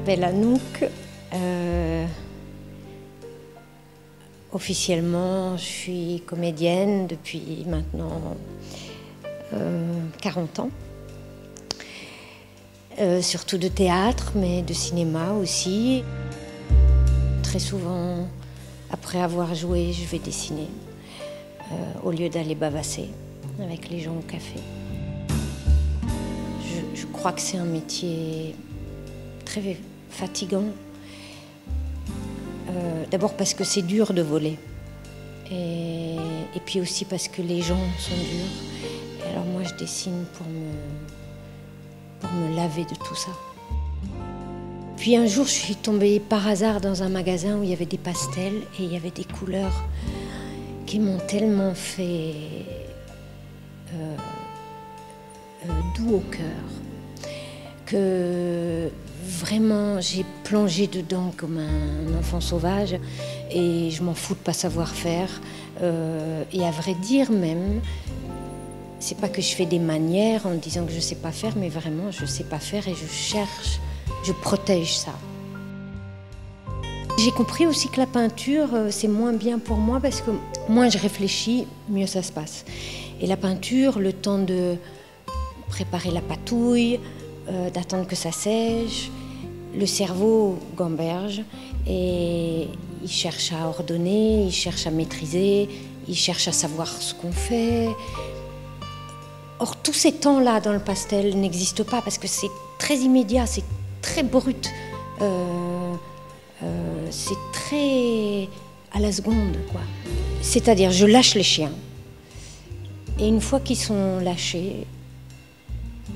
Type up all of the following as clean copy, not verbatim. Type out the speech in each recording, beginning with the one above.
m'appelle Anouk. Officiellement, je suis comédienne depuis maintenant 40 ans. Surtout de théâtre, mais de cinéma aussi. Très souvent, après avoir joué, je vais dessiner au lieu d'aller bavasser avec les gens au café. Je crois que c'est un métier très fatigant. D'abord parce que c'est dur de voler. Et puis aussi parce que les gens sont durs. Et alors moi, je dessine pour me laver de tout ça. Puis un jour, je suis tombée par hasard dans un magasin où il y avait des pastels et il y avait des couleurs qui m'ont tellement fait doux au cœur que vraiment j'ai plongé dedans comme un enfant sauvage et je m'en fous de pas savoir faire. Et à vrai dire même, c'est pas que je fais des manières en disant que je sais pas faire, mais vraiment je sais pas faire et je cherche, je protège ça. J'ai compris aussi que la peinture, c'est moins bien pour moi parce que moins je réfléchis, mieux ça se passe. Et la peinture, le temps de préparer la patouille, d'attendre que ça sèche, le cerveau gamberge et il cherche à ordonner, il cherche à maîtriser, il cherche à savoir ce qu'on fait. Or, tous ces temps-là dans le pastel n'existent pas parce que c'est très immédiat, c'est très brut. C'est très à la seconde, quoi. C'est-à-dire, je lâche les chiens. Et une fois qu'ils sont lâchés,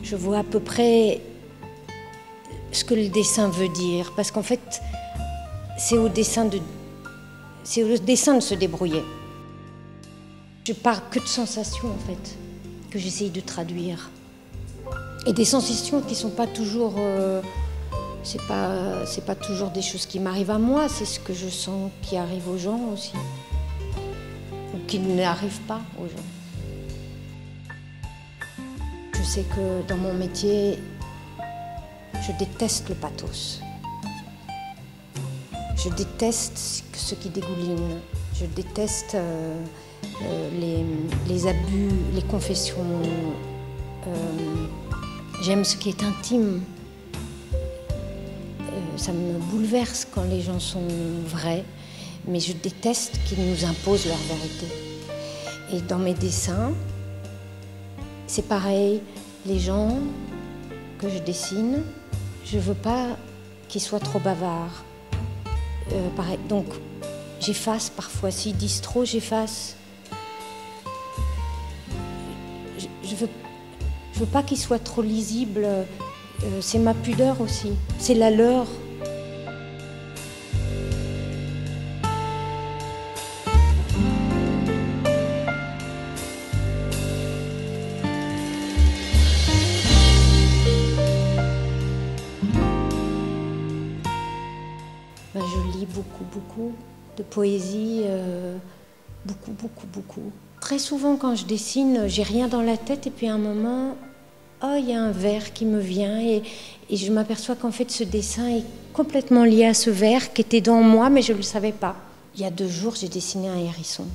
je vois à peu près ce que le dessin veut dire. Parce qu'en fait, c'est au dessin de se débrouiller. Je parle que de sensations, en fait, que j'essaye de traduire. Et des sensations qui ne sont pas toujours... c'est pas toujours des choses qui m'arrivent à moi, c'est ce que je sens qui arrive aux gens aussi. Ou qui n'arrive pas aux gens. Je sais que dans mon métier, je déteste le pathos. Je déteste ce qui dégouline. Je déteste les abus, les confessions. J'aime ce qui est intime. Ça me bouleverse quand les gens sont vrais, mais je déteste qu'ils nous imposent leur vérité. Et dans mes dessins, c'est pareil. Les gens que je dessine, je veux pas qu'ils soient trop bavards. Pareil. Donc, j'efface parfois. S'ils disent trop, j'efface. Je veux pas qu'ils soient trop lisibles. C'est ma pudeur aussi. C'est la leur. Je lis beaucoup de poésie, beaucoup. Très souvent quand je dessine, j'ai rien dans la tête et puis à un moment, oh, il y a un vers qui me vient et je m'aperçois qu'en fait ce dessin est complètement lié à ce vers qui était dans moi mais je ne le savais pas. Il y a 2 jours, j'ai dessiné un hérisson.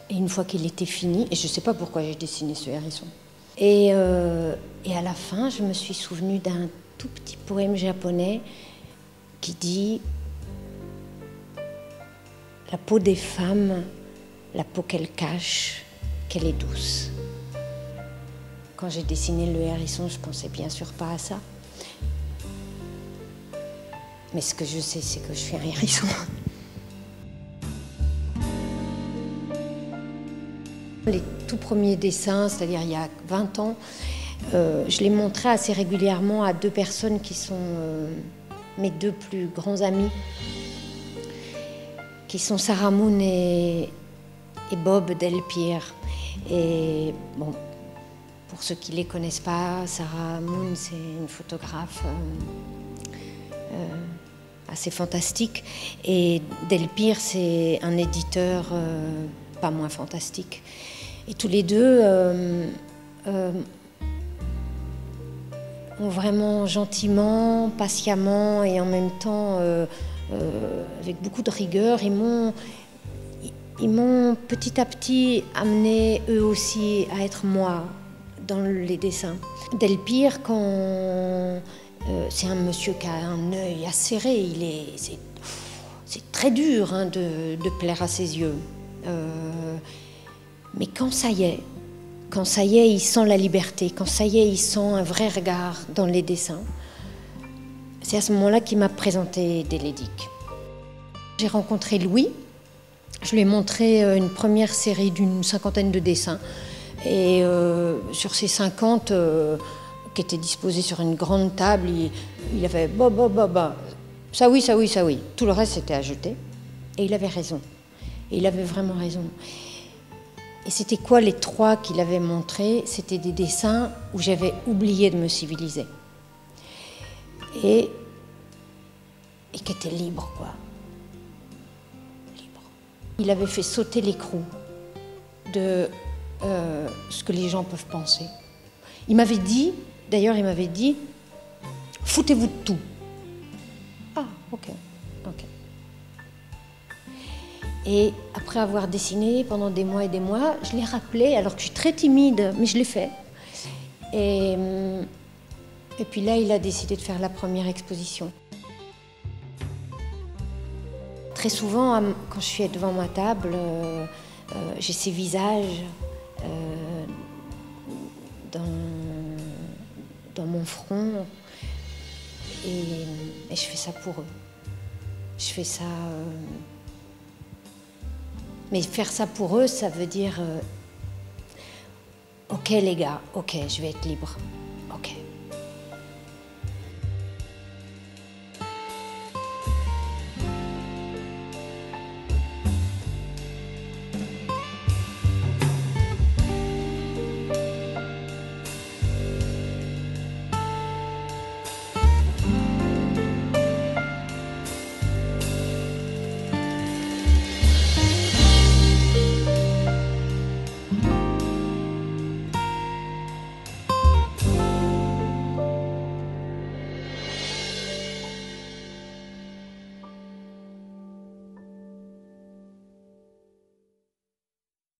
Et une fois qu'il était fini, et je ne sais pas pourquoi j'ai dessiné ce hérisson. Et à la fin, je me suis souvenue d'un tout petit poème japonais qui dit « La peau des femmes, la peau qu'elle cache, qu'elle est douce ». Quand j'ai dessiné le hérisson, je ne pensais bien sûr pas à ça. Mais ce que je sais, c'est que je suis un hérisson. Les tout premiers dessins, c'est-à-dire il y a 20 ans, je les montrais assez régulièrement à 2 personnes qui sont mes 2 plus grands amis, qui sont Sarah Moon et Bob Delpire. Et bon, pour ceux qui ne les connaissent pas, Sarah Moon, c'est une photographe assez fantastique. Et Delpire, c'est un éditeur pas moins fantastique. Et tous les deux ont vraiment gentiment, patiemment et en même temps avec beaucoup de rigueur, ils m'ont petit à petit amené eux aussi à être moi dans les dessins. Delpire, c'est un monsieur qui a un œil acéré, c'est très dur hein, de plaire à ses yeux. Mais quand ça y est, il sent la liberté, quand ça y est, il sent un vrai regard dans les dessins, c'est à ce moment-là qu'il m'a présenté Délédic. J'ai rencontré Louis, je lui ai montré une première série d'une 50aine de dessins. Et sur ces 50 qui étaient disposés sur une grande table, il avait ça oui, ça oui, ça oui. Tout le reste c'était à jeter. Et il avait raison. Et il avait vraiment raison. Et c'était quoi les 3 qu'il avait montrés? C'était des dessins où j'avais oublié de me civiliser. Et qui étaient libres, quoi. Libres. Il avait fait sauter l'écrou de ce que les gens peuvent penser. Il m'avait dit, d'ailleurs, foutez-vous de tout. Ah, ok. Et après avoir dessiné pendant des mois et des mois, je l'ai rappelé, alors que je suis très timide, mais je l'ai fait. Et puis là, il a décidé de faire la première exposition. Très souvent, quand je suis devant ma table, j'ai ces visages dans mon front et je fais ça pour eux. Je fais ça... Mais faire ça pour eux, ça veut dire ok les gars, ok, je vais être libre.